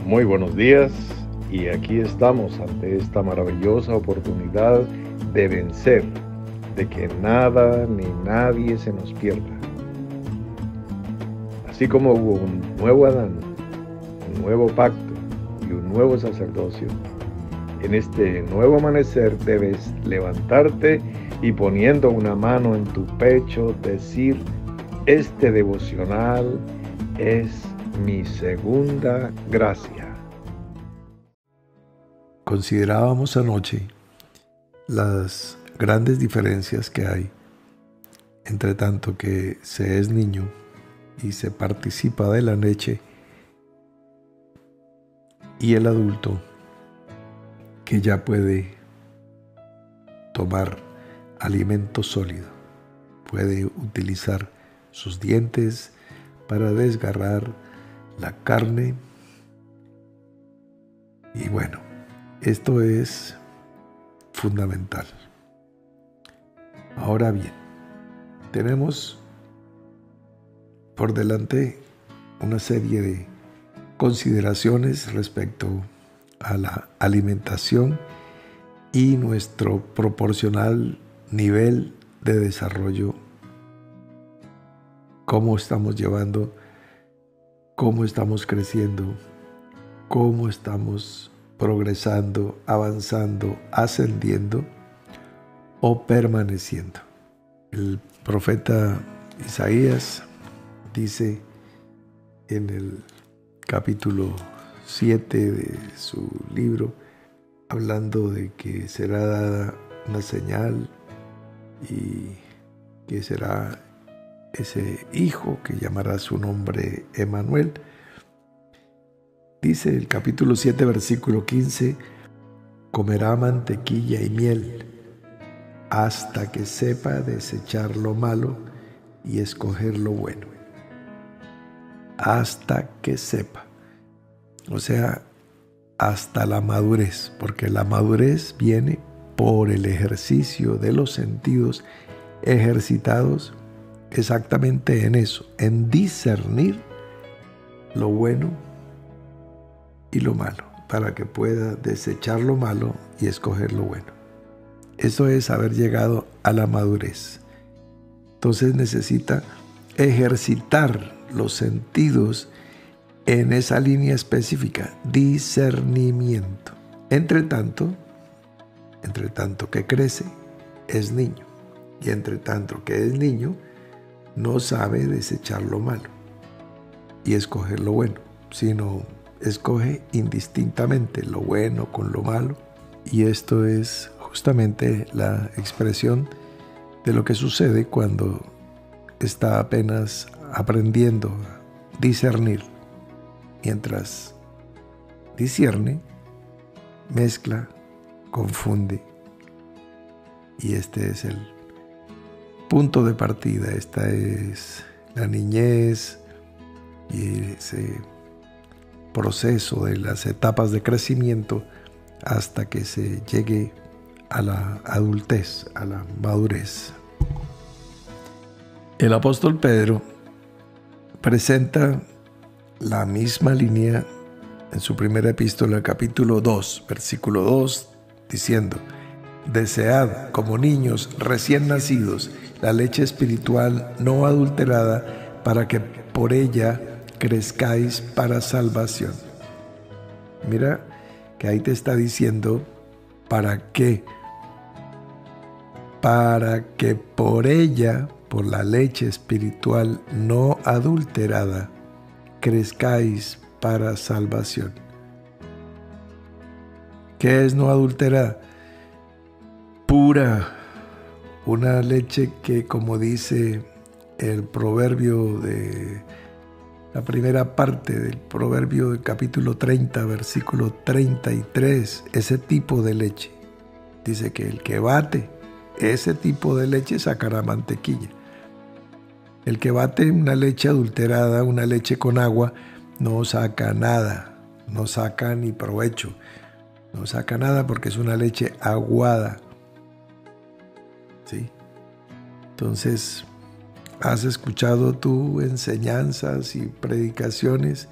Muy buenos días y aquí estamos ante esta maravillosa oportunidad de vencer, de que nada ni nadie se nos pierda. Así como hubo un nuevo Adán, un nuevo pacto y un nuevo sacerdocio, en este nuevo amanecer debes levantarte y poniendo una mano en tu pecho decir, este devocional es mi segunda gracia. Considerábamos anoche las grandes diferencias que hay entre tanto que se es niño y se participa de la leche y el adulto que ya puede tomar alimento sólido, puede utilizar sus dientes para desgarrar la carne. Y bueno, esto es fundamental. Ahora bien, tenemos por delante una serie de consideraciones respecto a la alimentación y nuestro proporcional nivel de desarrollo, cómo estamos llevando, cómo estamos creciendo, cómo estamos progresando, avanzando, ascendiendo o permaneciendo. El profeta Isaías dice en el capítulo 7 de su libro, hablando de que será dada una señal y que será ese hijo que llamará su nombre Emmanuel. Dice el capítulo 7, versículo 15, comerá mantequilla y miel hasta que sepa desechar lo malo y escoger lo bueno. Hasta que sepa. O sea, hasta la madurez, porque la madurez viene por el ejercicio de los sentidos ejercitados exactamente en eso, en discernir lo bueno y lo malo, para que pueda desechar lo malo y escoger lo bueno. Eso es haber llegado a la madurez. Entonces necesita ejercitar los sentidos en esa línea específica, discernimiento. Entre tanto que crece, es niño. Y entre tanto que es niño, no sabe desechar lo malo y escoger lo bueno, sino escoge indistintamente lo bueno con lo malo. Y esto es justamente la expresión de lo que sucede cuando está apenas aprendiendo a discernir. Mientras discierne, mezcla, confunde. Y este es el punto de partida. Esta es la niñez y ese proceso de las etapas de crecimiento hasta que se llegue a la adultez, a la madurez. El apóstol Pedro presenta la misma línea en su primera epístola, capítulo 2, versículo 2, diciendo: desead como niños recién nacidos la leche espiritual no adulterada, para que por ella crezcáis para salvación. Mira que ahí te está diciendo para qué. Para que por ella, por la leche espiritual no adulterada, crezcáis para salvación. ¿Qué es no adulterada? Pura, una leche que, como dice el proverbio de la primera parte del proverbio del capítulo 30, versículo 33, ese tipo de leche, dice que el que bate ese tipo de leche sacará mantequilla. El que bate una leche adulterada, una leche con agua, no saca nada, no saca ni provecho, no saca nada porque es una leche aguada. ¿Sí? Entonces, ¿has escuchado tú enseñanzas y predicaciones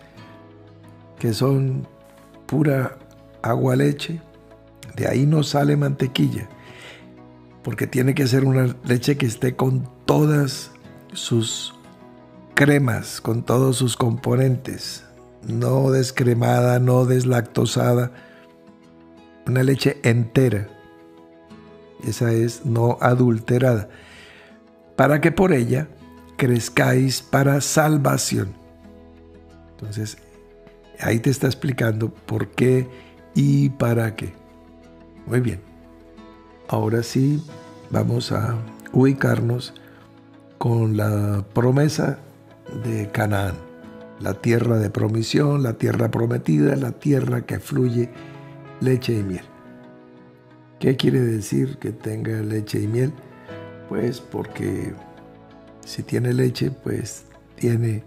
que son pura agua leche, de ahí no sale mantequilla, porque tiene que ser una leche que esté con todas sus cremas, con todos sus componentes, no descremada, no deslactosada, una leche entera. Esa es no adulterada, para que por ella crezcáis para salvación. Entonces, ahí te está explicando por qué y para qué. Muy bien. Ahora sí, vamos a ubicarnos con la promesa de Canaán, la tierra de promisión, la tierra prometida, la tierra que fluye leche y miel. ¿Qué quiere decir que tenga leche y miel? Pues porque si tiene leche, pues tiene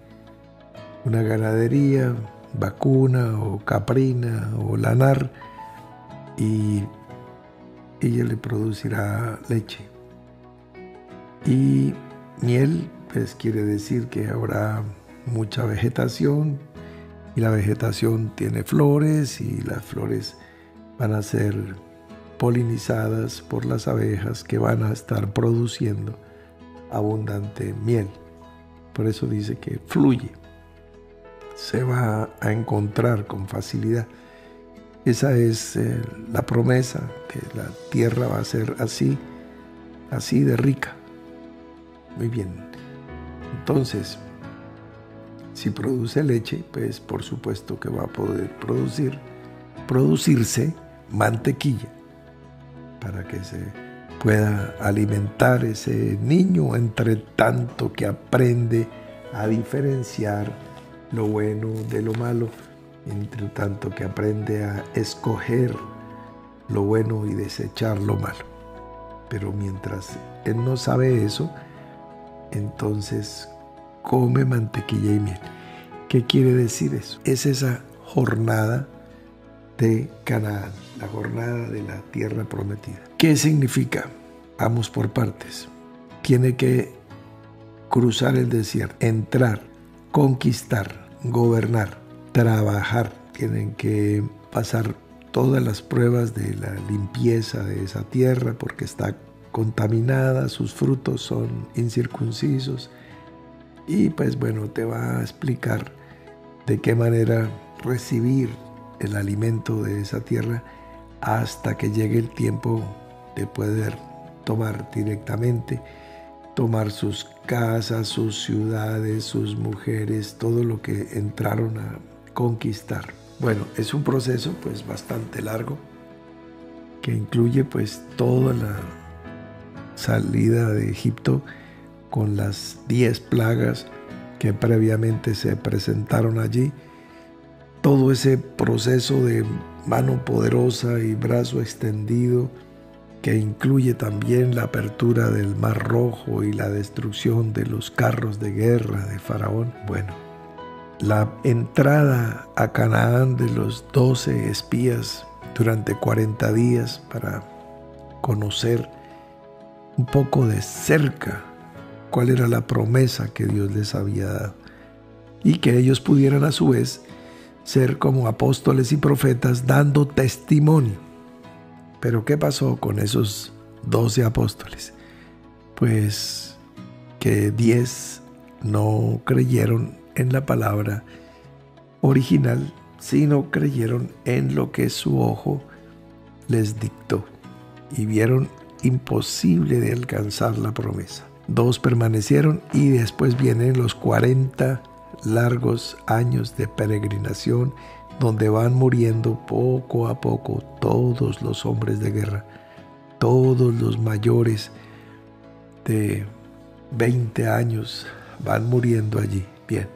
una ganadería vacuna o caprina o lanar, y ella le producirá leche. Y miel, pues quiere decir que habrá mucha vegetación, y la vegetación tiene flores, y las flores van a ser polinizadas por las abejas que van a estar produciendo abundante miel. Por eso dice que fluye, se va a encontrar con facilidad. Esa es la promesa, que la tierra va a ser así de rica. Muy bien. Entonces, si produce leche, pues por supuesto que va a poder producirse mantequilla, para que se pueda alimentar ese niño, entre tanto que aprende a diferenciar lo bueno de lo malo, entre tanto que aprende a escoger lo bueno y desechar lo malo. Pero mientras él no sabe eso, entonces come mantequilla y miel. ¿Qué quiere decir eso? Es esa jornada de Canaán, la jornada de la tierra prometida. ¿Qué significa? Vamos por partes. Tiene que cruzar el desierto, entrar, conquistar, gobernar, trabajar. Tienen que pasar todas las pruebas de la limpieza de esa tierra, porque está contaminada, sus frutos son incircuncisos. Y pues bueno, te va a explicar de qué manera recibir el alimento de esa tierra hasta que llegue el tiempo de poder tomar directamente, tomar sus casas, sus ciudades, sus mujeres, todo lo que entraron a conquistar. Bueno, es un proceso pues bastante largo, que incluye pues toda la salida de Egipto con las 10 plagas que previamente se presentaron allí. Todo ese proceso de mano poderosa y brazo extendido, que incluye también la apertura del Mar Rojo y la destrucción de los carros de guerra de Faraón. Bueno, la entrada a Canaán de los 12 espías durante 40 días para conocer un poco de cerca cuál era la promesa que Dios les había dado, y que ellos pudieran a su vez ser como apóstoles y profetas dando testimonio. Pero ¿qué pasó con esos 12 apóstoles? Pues que 10 no creyeron en la palabra original, sino creyeron en lo que su ojo les dictó, y vieron imposible de alcanzar la promesa. 2 permanecieron, y después vienen los 40 largos años de peregrinación, donde van muriendo poco a poco todos los hombres de guerra, todos los mayores de 20 años van muriendo allí. Bien,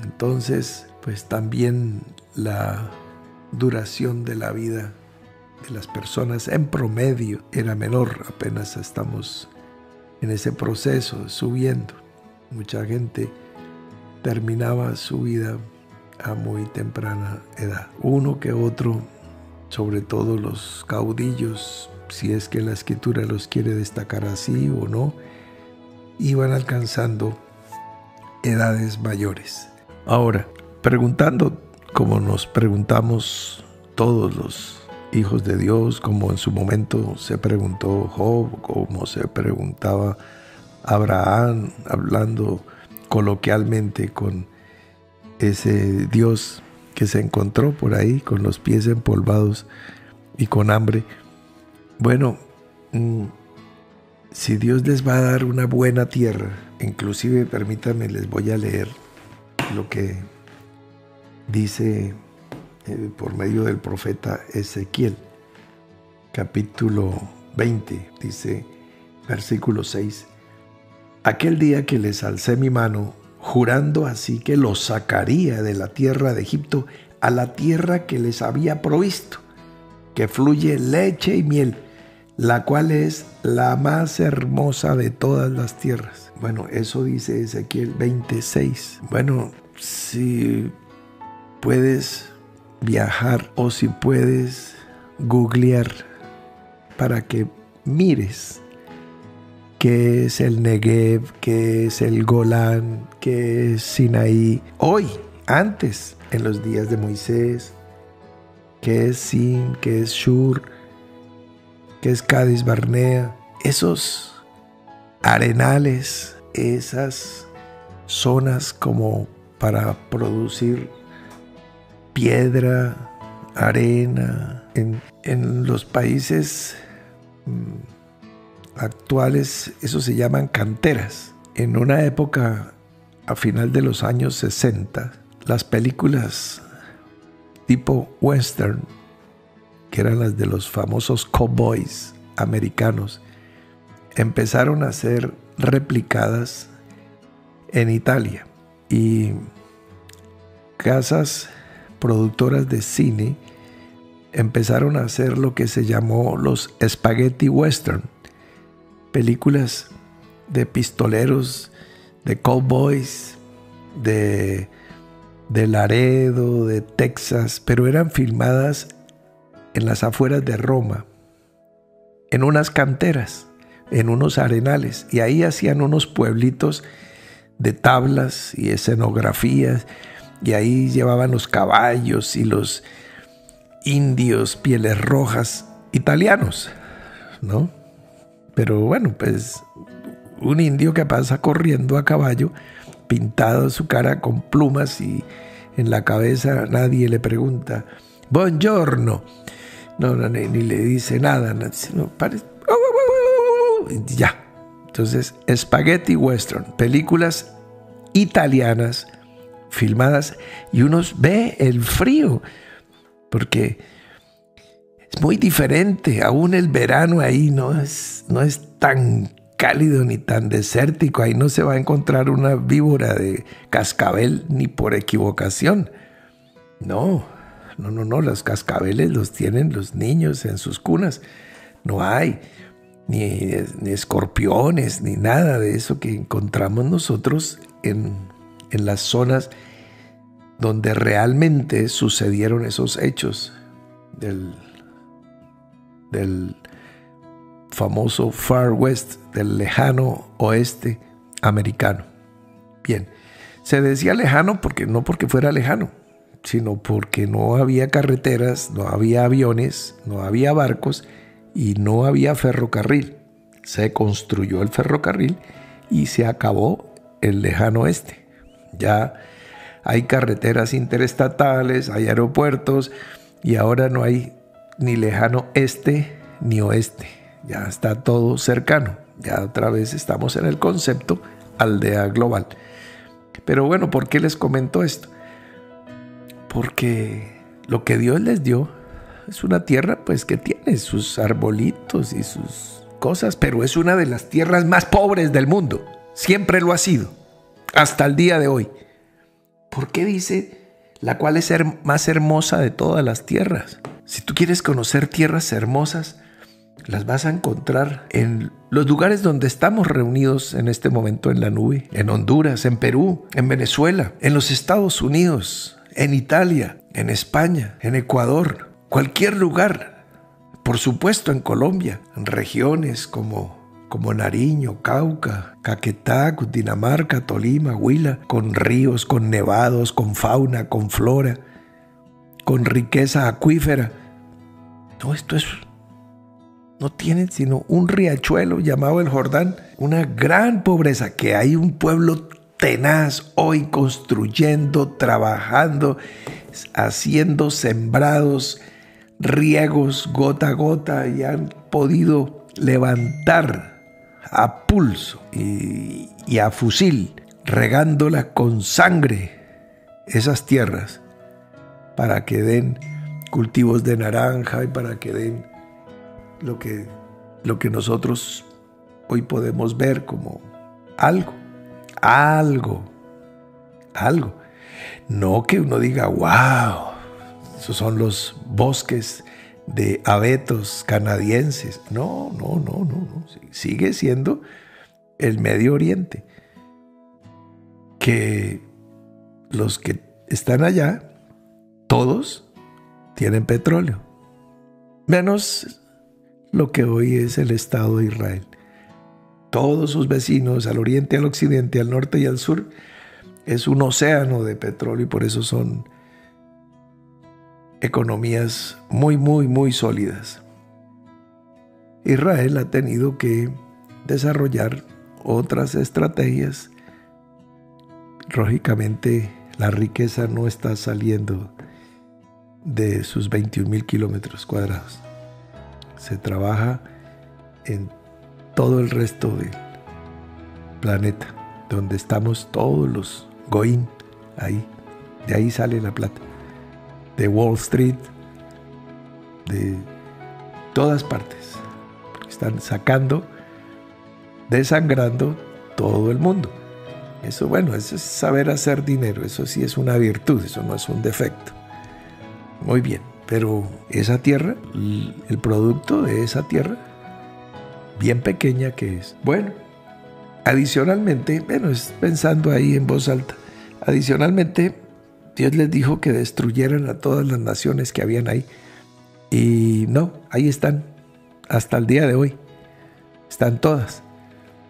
entonces pues también la duración de la vida de las personas en promedio era menor. Apenas estamos en ese proceso subiendo. Mucha gente terminaba su vida a muy temprana edad. Uno que otro, sobre todo los caudillos, si es que la escritura los quiere destacar así o no, iban alcanzando edades mayores. Ahora, preguntando como nos preguntamos todos los hijos de Dios, como en su momento se preguntó Job, como se preguntaba Abraham, hablando coloquialmente con ese Dios que se encontró por ahí con los pies empolvados y con hambre. Bueno, si Dios les va a dar una buena tierra, inclusive permítanme, les voy a leer lo que dice por medio del profeta Ezequiel, capítulo 20, dice, versículo 6, aquel día que les alcé mi mano, jurando así que los sacaría de la tierra de Egipto a la tierra que les había provisto, que fluye leche y miel, la cual es la más hermosa de todas las tierras. Bueno, eso dice Ezequiel 26. Bueno, si puedes viajar o si puedes googlear para que mires qué es el Negev, qué es el Golán, qué es Sinaí. Hoy, antes, en los días de Moisés, qué es Sin, qué es Shur, qué es Cades Barnea. Esos arenales, esas zonas como para producir piedra, arena. En los países actuales eso se llaman canteras. En una época a final de los años 60, las películas tipo western, que eran las de los famosos cowboys americanos, empezaron a ser replicadas en Italia, y casas productoras de cine empezaron a hacer lo que se llamó los spaghetti western, películas de pistoleros, de cowboys, de Laredo, de Texas, pero eran filmadas en las afueras de Roma, en unas canteras, en unos arenales, y ahí hacían unos pueblitos de tablas y escenografías, y ahí llevaban los caballos y los indios pieles rojas italianos, ¿no? Pero bueno, pues un indio que pasa corriendo a caballo, pintado su cara con plumas, y en la cabeza nadie le pregunta buongiorno, ni le dice nada, sino ya. Entonces, spaghetti western, películas italianas filmadas, y uno ve el frío, porque es muy diferente. Aún el verano ahí no es tan cálido ni tan desértico. Ahí no se va a encontrar una víbora de cascabel ni por equivocación. No, los cascabeles los tienen los niños en sus cunas. No hay ni escorpiones, ni nada de eso que encontramos nosotros en las zonas donde realmente sucedieron esos hechos del famoso Far West, del lejano oeste americano. Bien, se decía lejano no porque fuera lejano, sino porque no había carreteras, no había aviones, no había barcos y no había ferrocarril. Se construyó el ferrocarril y se acabó el lejano oeste. Ya hay carreteras interestatales, hay aeropuertos, y ahora no hay ni lejano este ni oeste. Ya está todo cercano. Ya otra vez estamos en el concepto aldea global. Pero bueno, ¿por qué les comento esto? Porque lo que Dios les dio es una tierra pues que tiene sus arbolitos y sus cosas, pero es una de las tierras más pobres del mundo. Siempre lo ha sido, hasta el día de hoy. ¿Por qué dice la cual es más hermosa de todas las tierras? Si tú quieres conocer tierras hermosas, las vas a encontrar en los lugares donde estamos reunidos en este momento en la nube, en Honduras, en Perú, en Venezuela, en los Estados Unidos, en Italia, en España, en Ecuador, cualquier lugar. Por supuesto en Colombia, en regiones como Nariño, Cauca, Caquetá, Cundinamarca, Tolima, Huila, con ríos, con nevados, con fauna, con flora. con riqueza acuífera. No, no tienen sino un riachuelo llamado el Jordán, una gran pobreza, que hay un pueblo tenaz hoy construyendo, trabajando, haciendo sembrados, riegos gota a gota, y han podido levantar a pulso y a fusil, regándola con sangre esas tierras para que den cultivos de naranja y para que den lo que nosotros hoy podemos ver como algo. No que uno diga, wow, esos son los bosques de abetos canadienses. No. Sigue siendo el Medio Oriente. Que los que están allá, todos tienen petróleo. Menos lo que hoy es el Estado de Israel. Todos sus vecinos, al oriente, al occidente, al norte y al sur, es un océano de petróleo, y por eso son economías muy, muy, muy sólidas. Israel ha tenido que desarrollar otras estrategias. Lógicamente, la riqueza no está saliendo de sus 21,000 kilómetros cuadrados. Se trabaja en todo el resto del planeta, donde estamos todos los goín, ahí, de ahí sale la plata, de Wall Street, de todas partes, porque están sacando, desangrando todo el mundo. Eso, bueno, eso es saber hacer dinero, eso sí es una virtud, eso no es un defecto. Muy bien, pero esa tierra, el producto de esa tierra, bien pequeña que es. Bueno, adicionalmente, es pensando ahí en voz alta, adicionalmente Dios les dijo que destruyeran a todas las naciones que habían ahí. Y no, ahí están, hasta el día de hoy, están todas.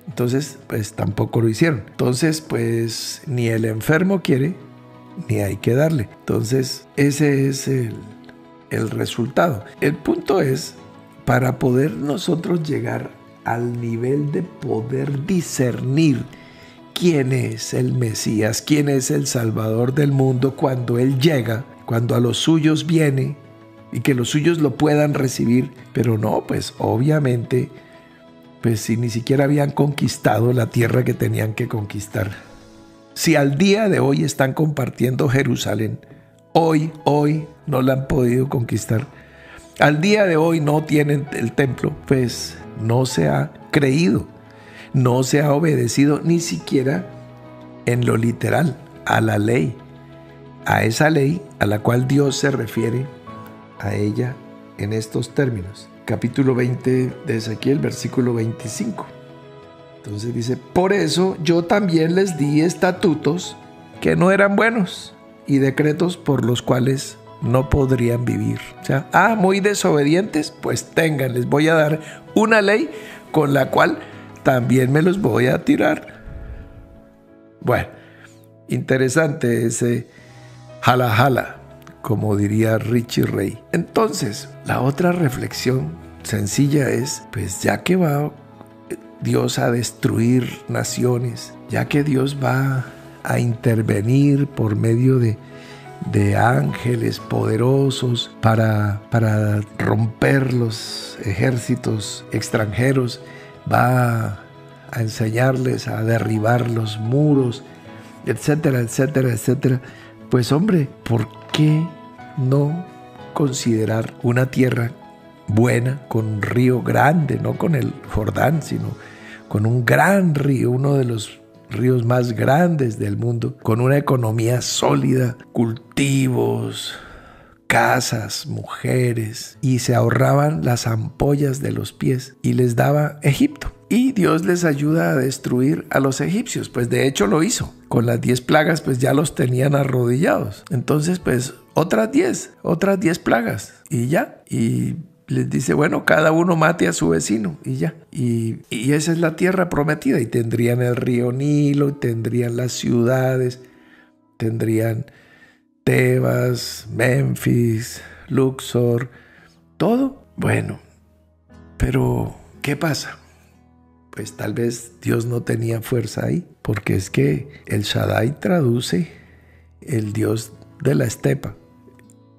Entonces, pues tampoco lo hicieron. Entonces, pues ni el enfermo quiere, ni hay que darle. Entonces, ese es el resultado. El punto es, para poder nosotros llegar al nivel de poder discernir quién es el Mesías, quién es el Salvador del mundo cuando Él llega, cuando a los suyos viene, y que los suyos lo puedan recibir, pero no, pues obviamente, pues si ni siquiera habían conquistado la tierra que tenían que conquistar. Si al día de hoy están compartiendo Jerusalén, hoy no la han podido conquistar. Al día de hoy no tienen el templo, pues no se ha creído, no se ha obedecido ni siquiera en lo literal a la ley, a esa ley a la cual Dios se refiere a ella en estos términos. Capítulo 20 de Ezequiel, versículo 25. Entonces dice, por eso yo también les di estatutos que no eran buenos y decretos por los cuales no podrían vivir. O sea, muy desobedientes, pues tengan, les voy a dar una ley con la cual también me los voy a tirar. Bueno, interesante ese jala, como diría Richie Ray. Entonces, la otra reflexión sencilla es, pues ya que va Dios a destruir naciones, ya que Dios va a intervenir por medio de ángeles poderosos para romper los ejércitos extranjeros, va a enseñarles a derribar los muros, etcétera, etcétera, etcétera. Pues hombre, ¿por qué no considerar una tierra buena con un río grande, no con el Jordán, sino con un gran río, uno de los ríos más grandes del mundo, con una economía sólida, cultivos, casas, mujeres, y se ahorraban las ampollas de los pies y les daba Egipto? Y Dios les ayuda a destruir a los egipcios, pues de hecho lo hizo. Con las 10 plagas pues ya los tenían arrodillados. Entonces pues otras 10 plagas y ya. Y les dice, bueno, cada uno mate a su vecino y ya. Y esa es la tierra prometida. Y tendrían el río Nilo, tendrían las ciudades, tendrían Tebas, Memphis, Luxor, todo. Bueno, pero ¿qué pasa? Pues tal vez Dios no tenía fuerza ahí, porque es que el Shaddai traduce el Dios de la estepa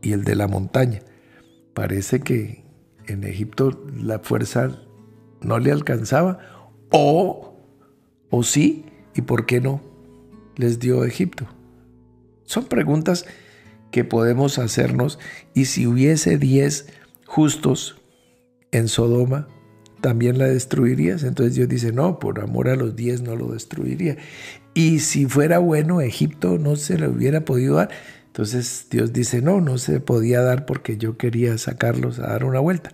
y el de la montaña. Parece que en Egipto la fuerza no le alcanzaba, o sí, ¿y por qué no les dio Egipto? Son preguntas que podemos hacernos, y si hubiese 10 justos en Sodoma, ¿también la destruirías? Entonces Dios dice, no, por amor a los 10 no lo destruiría. Y si fuera bueno, Egipto no se le hubiera podido dar. Entonces Dios dice, no se podía dar porque yo quería sacarlos a dar una vuelta.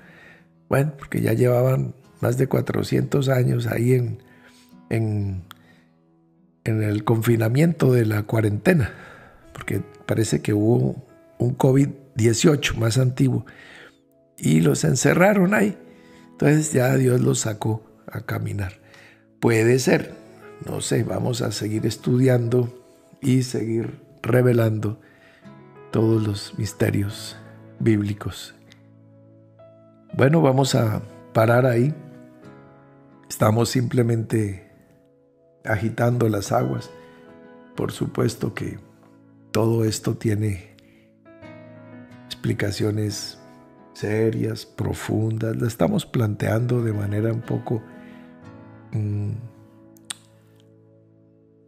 Bueno, porque ya llevaban más de 400 años ahí en el confinamiento de la cuarentena, porque parece que hubo un COVID-18 más antiguo y los encerraron ahí. Entonces ya Dios los sacó a caminar. Puede ser, no sé, vamos a seguir estudiando y seguir revelando todos los misterios bíblicos. Bueno, vamos a parar ahí. Estamos simplemente agitando las aguas. Por supuesto que todo esto tiene explicaciones serias, profundas. La estamos planteando de manera un poco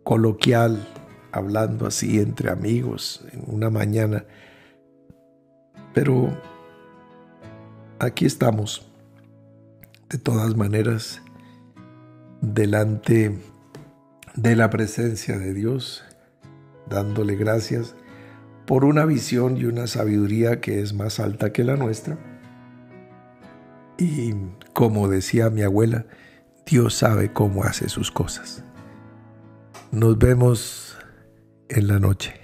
coloquial, hablando así entre amigos en una mañana. Pero aquí estamos, de todas maneras, delante de la presencia de Dios, dándole gracias por una visión y una sabiduría que es más alta que la nuestra. Y como decía mi abuela, Dios sabe cómo hace sus cosas. Nos vemos en la noche.